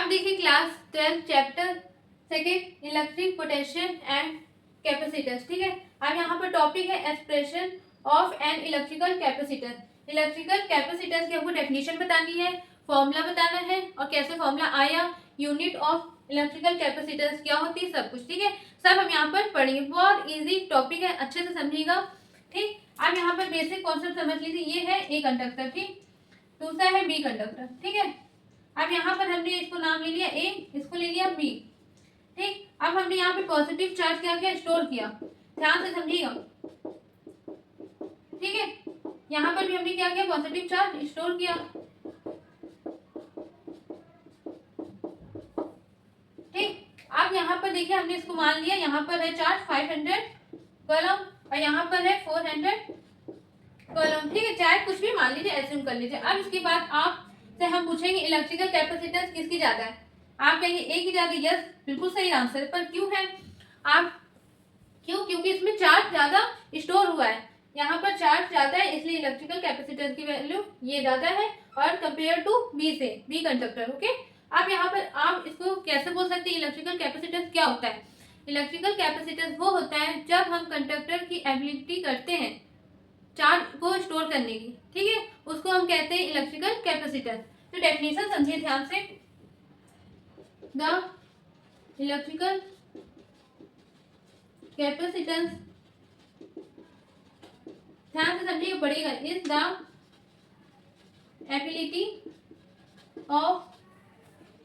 अब देखिए class 12 chapter second electric potential and capacitance. ठीक है, अब यहाँ पर टॉपिक है expression of an electrical capacitance. Electrical capacitance की हमको डेफिनेशन बतानी है, फॉर्मूला बताना है और कैसे फॉर्मूला आया, यूनिट ऑफ इलेक्ट्रिकल कैपेसिटेंस क्या होती है, सब कुछ। ठीक है, सब हम यहाँ पर पढ़ेंगे। बहुत इजी टॉपिक है, अच्छे से समझिएगा। ठीक, अब यहाँ पर बेसिक कॉन्सेप्ट समझ लीजिए। ये है ए कंडक्टर, ठीक, दूसरा है बी कंडक्टर। ठीक है, अब यहाँ पर हमने इसको नाम ले लिया ए, इसको ले लिया बी। ठीक, अब हमने यहाँ पे पॉजिटिव चार्ज क्या किया, स्टोर किया। ध्यान से समझिएगा। ठीक है, यहाँ पर भी हमने क्या किया, पॉजिटिव चार्ज स्टोर किया। ठीक, अब यहाँ पर देखिए हमने इसको मान लिया, यहाँ पर है चार्ज 500 कूलम और यहाँ पर है 400 कूलम। ठीक है, चाहे कुछ भी मान लीजिए, एज्यूम कर लीजिए। अब इसके बाद आप से हम पूछेंगे इलेक्ट्रिकल कैपेसिटेंस किसकी ज्यादा है। आप कहेंगे ए की ज्यादा, यस बिल्कुल सही आंसर है। पर क्यों है, आप क्यों, क्योंकि इसमें चार्ज ज्यादा स्टोर हुआ है। यहाँ पर चार्ज ज्यादा है, इसलिए इलेक्ट्रिकल कैपेसिटेंस की वैल्यू ये ज्यादा है और कंपेयर टू बी से, बी कंडक्टर। ओके, अब यहाँ पर आप इसको कैसे बोल सकते हैं, इलेक्ट्रिकल कैपेसिटेंस क्या होता है। इलेक्ट्रिकल कैपेसिटेंस वो होता है जब हम कंडक्टर की एबिलिटी करते हैं चार्ज को स्टोर करने की। ठीक है, उसको हम कहते हैं इलेक्ट्रिकल कैपेसिटेंस। तो डेफिनेशन समझिए ध्यान से। द इलेक्ट्रिकल कैपेसिटेंस, ध्यान से समझिए, पड़ेगा, is the ability of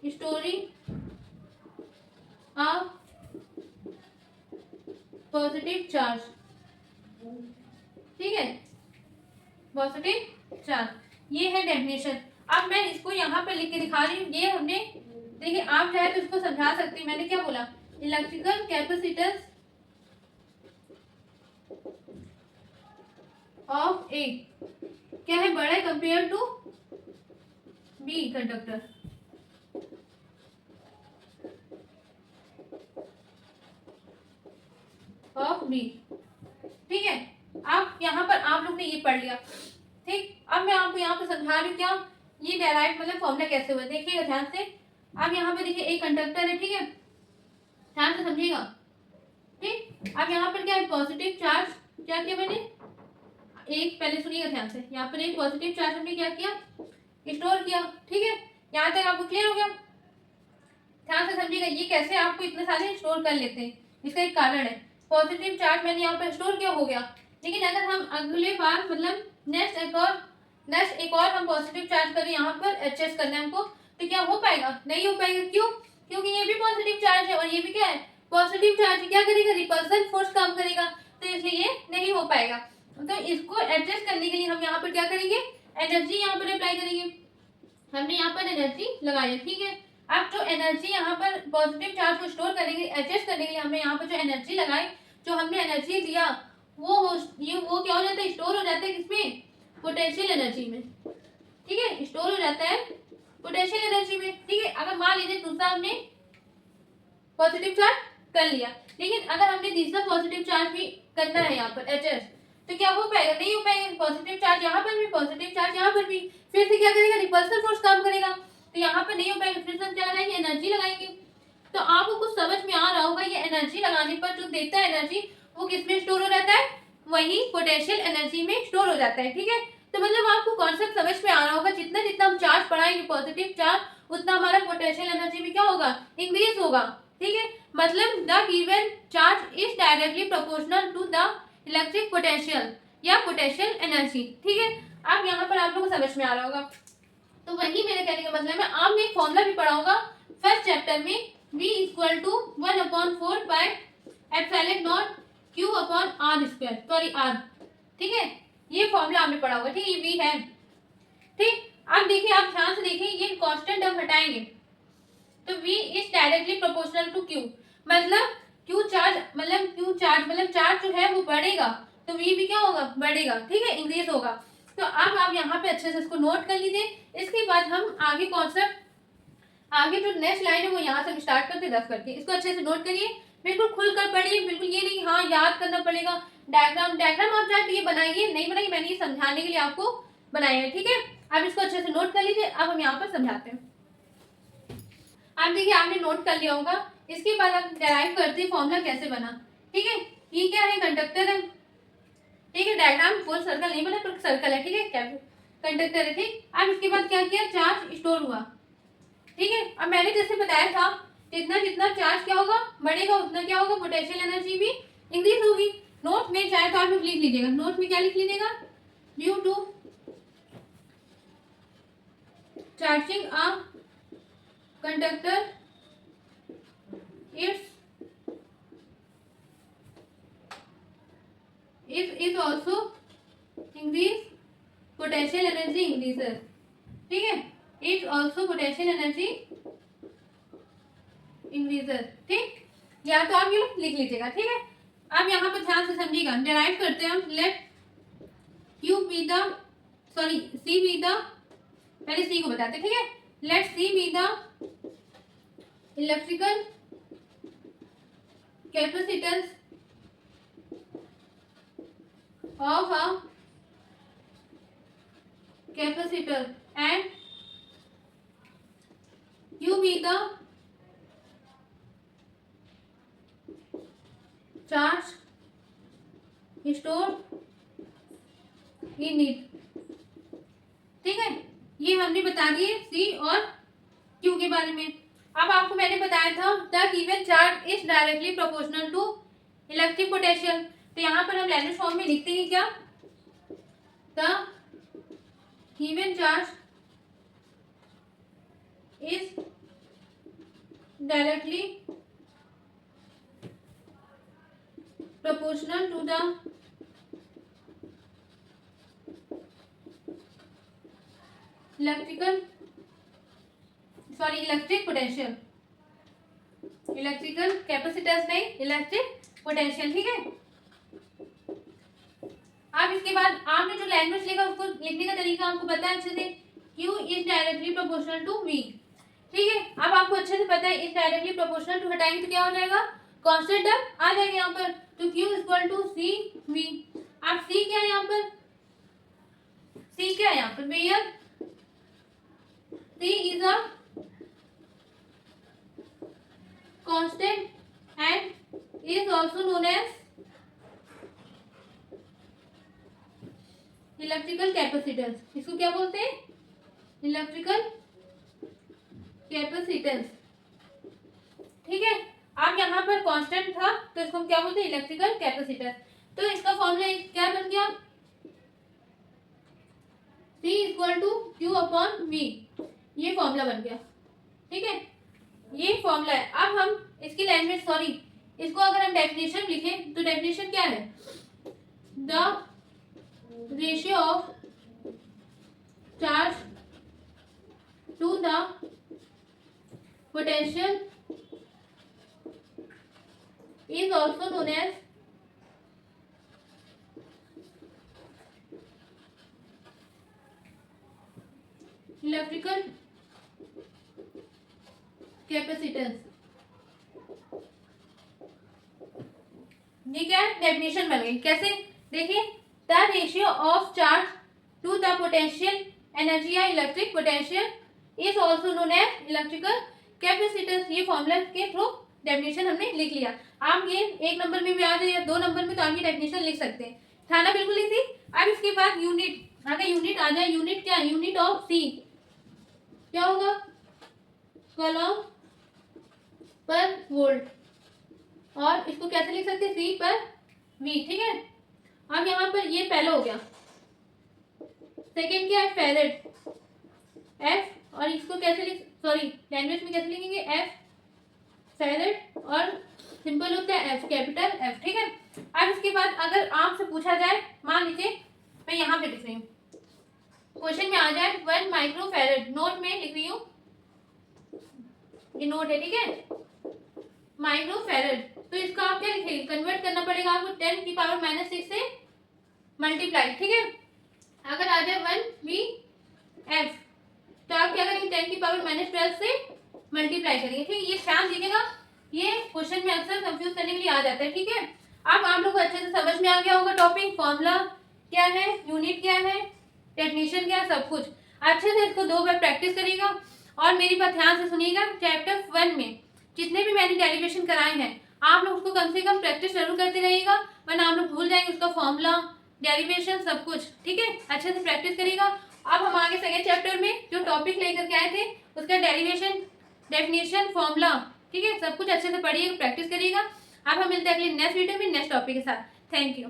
storing a positive charge. ठीक है, पॉजिटिव चार्ज, ये है डेफिनेशन। अब मैं इसको यहाँ पे लिख के दिखा रही हूँ। ये हमने देखिए, आप चाहे तो इसको समझा सकते हैं। मैंने क्या बोला, इलेक्ट्रिकल कैपेसिटेंस ऑफ ए क्या है, बड़ा है compare to B conductor. Of B. ठीक है, अब यहाँ पर आप लोग ने ये पढ़ लिया। ठीक, अब मैं आपको यहाँ पे समझा रही हूँ क्या ये डेराइव मतलब फॉर्मूला कैसे हुआ, देखिएगा ध्यान से। अब यहाँ पे देखिए एक कंडक्टर है, ठीक है, ध्यान से समझिएगा। ठीक, अब यहाँ पर क्या है, पॉजिटिव चार्ज क्या किया मैंने, एक पहले सुनिएगा ध्यान से, यहाँ पर एक पॉजिटिव चार्ज हमने क्या किया, स्टोर किया। ठीक है, यहाँ तक आपको क्लियर हो गया। ध्यान से समझिएगा, ये कैसे आपको इतने सारे स्टोर कर लेते हैं, इसका एक कारण है। पॉजिटिव चार्ज मैंने यहाँ पर स्टोर किया, हो गया। लेकिन अगर हम अगले बार मतलब नेक्स्ट एक और हम पॉजिटिव चार्ज करें, यहाँ पर एडजस्ट करना है हमको, तो क्या हो पाएगा, नहीं हो पाएगा। क्यों, क्योंकि ये भी पॉजिटिव चार्ज है और ये भी क्या है, पॉजिटिव चार्ज। क्या करेगा, रिपल्सन फोर्स काम करेगा, तो इसलिए ये नहीं हो पाएगा। तो इसको एडजस्ट करने के लिए हम यहाँ पर क्या करेंगे, एनर्जी यहाँ पर अप्लाई करेंगे। हमने यहाँ पर एनर्जी लगाई, ठीक है। अब जो एनर्जी यहाँ पर पॉजिटिव चार्ज को स्टोर करेंगे, एडजस्ट करने के लिए हमने यहाँ पर जो एनर्जी लगाई, जो हमने एनर्जी दिया, वो क्या हो जाता है, स्टोर हो जाता है किसमें, पोटेंशियल एनर्जी में। ठीक है, स्टोर हो जाता है पोटेंशियल एनर्जी में। ठीक है, अगर मान लीजिए दूसरा हमने पॉजिटिव चार्ज कर लिया, लेकिन अगर हमने तीसरा पॉजिटिव चार्ज भी करना है यहाँ पर एडजस्ट, तो क्या हो पाएगा, नहीं हो पाएगा। पॉजिटिव चार्ज यहाँ पर भी, पॉजिटिव चार्ज यहाँ पर भी, फिर से क्या करेगा, रिपल्सन फोर्स काम करेगा, तो यहाँ पर नहीं हो पाएगा। फिर से हम क्या लगाएंगे, एनर्जी लगाएंगे। तो आपको कुछ समझ में आ रहा होगा, ये एनर्जी लगाने पर जो देता है एनर्जी, वो किसमें स्टोर हो जाता है, वही पोटेंशियल एनर्जी में स्टोर हो जाता है। ठीक है, तो मतलब आपको कॉन्सेप्ट समझ में आ रहा होगा, जितना जितना हम चार्ज बढ़ाएंगे पॉजिटिव चार्ज, उतना हमारा पोटेंशियल एनर्जी भी क्या होगा, इंक्रीज होगा। ठीक है, मतलब the given charge is directly proportional to the electric potential या पोटेंशियल एनर्जी। ठीक है, अब यहाँ पर आप लोगों को समझ में आ रहा होगा। तो वही मेरे कहने का मतलब है, आपने एक फॉर्मूला भी पढ़ा होगा फर्स्ट चैप्टर में, V equal to 1/4 by epsilon naught Q upon R square, sorry R। ठीक है, ये फॉर्मूला आपने पढ़ा होगा। ठीक है, ये V है। ठीक, अब देखिए, आप ध्यान से देखिए, ये कांस्टेंट हम हटाएंगे तो V is directly proportional to Q, मतलब Q चार्ज मतलब चार्ज जो है वो बढ़ेगा, तो V भी क्या होगा, बढ़ेगा। ठीक है, इंक्रीज होगा। तो अब आप यहाँ पे अच्छे से इसको नोट कर लीजिए। इसके बाद हम आगे कॉन्सेप्ट, आगे जो नेक्स्ट लाइन है वो यहाँ से स्टार्ट करते 10 करके, इसको अच्छे से नोट करिए, बिल्कुल खुलकर पढ़िए। बिल्कुल ये नहीं हाँ याद करना पड़ेगा, डायग्राम आप चाहे तो ये बनाइए, नहीं बनाइए, मैंने ये समझाने के लिए आपको बनाया है। ठीक है, अब इसको अच्छे से नोट कर लीजिए। अब हम यहाँ पर समझाते हैं। आप देखिए आपने नोट कर लिया होगा। इसके बाद आप डेराइव करते हैं फॉर्मूला कैसे बना। ठीक है, ये क्या है, कंडक्टर है। ठीक है, डायग्राम फुल सर्कल नहीं बना पर सर्कल है। ठीक है, क्या कंडक्टर है। ठीक, अब इसके बाद क्या किया, चार्ज स्टोर हुआ। ठीक है, अब मैंने जैसे बताया था जितना जितना चार्ज क्या होगा बढ़ेगा उतना क्या होगा, पोटेंशियल एनर्जी भी इंक्रीज होगी। नोट में चाहे तो आप लोग लिख लीजिएगा, नोट में क्या लिख लीजिएगा, due to charging a conductor it's if is also increase potential energy increases. ठीक है, it's also potential energy increases. ठीक, या तो आप ये लिख लीजिएगा। ठीक है, अब यहाँ पर ध्यान से समझिएगा, डेराइव करते हैं हम। Let Q be the sorry C be the, पहले सी को बताते हैं। ठीक है, let C be the electrical capacitance of a capacitor and Q be the charge stored in it। ठीक है, ये हमने बता दिए सी और क्यू के बारे में। अब आपको मैंने बताया था the given charge is directly proportional to electric potential. तो यहाँ पर हम लैंग्वेज फॉर्म में लिखते हैं क्या, the given charge is directly proportional to the electric potential, electrical capacitance नहीं, इलेक्ट्रिक पोटेंशियल। ठीक है, अब इसके बाद आपने जो लैंग्वेज लिखा उसको लिखने का तरीका आपको पता है अच्छे से, Q is directly proportional to V। ठीक है, अब आपको अच्छे से पता है इज डायरेक्टली प्रोपोर्शनल टू हटाएंगे तो क्या हो जाएगा, कांस्टेंट टर्म आ जाएगा यहाँ पर। तो Q equal to C V। अब C क्या है यहाँ पर, C क्या है यहाँ पर भैया, C is a constant and is also known as electrical capacitance. इसको क्या बोलते हैं, इलेक्ट्रिकल कैपेसिटेंस। ठीक है, अब यहाँ पर कांस्टेंट था तो इसको हम क्या बोलते हैं, इलेक्ट्रिकल कैपेसिटेंस। तो इसका फॉर्मूला क्या बन गया, C equal to Q upon V, ये फॉर्मूला बन गया। ठीक है, ये फॉर्मूला है। अब हम इसकी लैंग्वेज सॉरी इसको अगर हम डेफिनेशन लिखें तो डेफिनेशन क्या है, the ratio of charge to the potential is also known as electrical capacitance। ये क्या है, डेफिनेशन बन गई। कैसे, देखिए, the ratio of charge to the potential energy या electric potential is also known as electrical capacitance। ये फॉर्मूला के थ्रू डेफिनेशन हमने लिख लिया। आप ये एक नंबर में भी आ जाए या 2 नंबर में तो आप ये डेफिनेशन लिख सकते हैं, थाना बिल्कुल इजी। अब इसके बाद यूनिट, अगर यूनिट आ जाए, यूनिट क्या, यूनिट ऑफ सी क्या होगा, कूलम्ब पर वोल्ट, और इसको कैसे लिख सकते हैं, सी पर वी। ठीक है, अब यहाँ पर ये पहला हो गया। सेकेंड क्या है, फेरेड, एफ, और इसको कैसे लिख, सॉरी लैंग्वेज में कैसे लिखेंगे, एफ फेरेड, और सिंपल होता है एफ, कैपिटल एफ। ठीक है, अब इसके बाद अगर आपसे पूछा जाए, मान लीजिए मैं यहाँ पे लिख रही हूँ, क्वेश्चन में आ जाए 1 माइक्रो फेरेड, नोट में लिख रही हूँ, ये नोट है। ठीक है, माइक्रो फेरेड, तो इसको आप क्या लिखेंगे, कन्वर्ट करना पड़ेगा आपको 10 की पावर -6 से मल्टीप्लाई। ठीक है, अगर आ जाए 1 वी एफ तो आप क्या करेंगे, 10 की पावर -12 से मल्टीप्लाई करेंगे। ठीक है, ये ध्यान दीजिएगा, ये क्वेश्चन में अक्सर कंफ्यूज करने के लिए आ जाता है। ठीक है, अब आप लोग को अच्छे से समझ में आ गया होगा टॉपिक, फॉर्मूला क्या है, यूनिट क्या है, डेफिनेशन क्या है, सब कुछ अच्छे से इसको 2 बार प्रैक्टिस करिएगा। और मेरी बात ध्यान से सुनिएगा, चैप्टर 1 में जितने भी मैंने डेरिवेशन कराए हैं आप लोग उसको कम से कम प्रैक्टिस जरूर करते रहिएगा, वरना आप लोग भूल जाएंगे उसका फॉर्मूला, डेरिवेशन सब कुछ। ठीक है, अच्छे से प्रैक्टिस करिएगा। अब हम आगे सेकेंड चैप्टर में जो टॉपिक लेकर के आए थे उसका डेरिवेशन, डेफिनेशन, फॉर्मूला, ठीक है, सब कुछ अच्छे से पढ़िएगा, प्रैक्टिस करिएगा। अब हम मिलते हैं अगले नेक्स्ट वीडियो में नेक्स्ट टॉपिक के साथ। Thank you.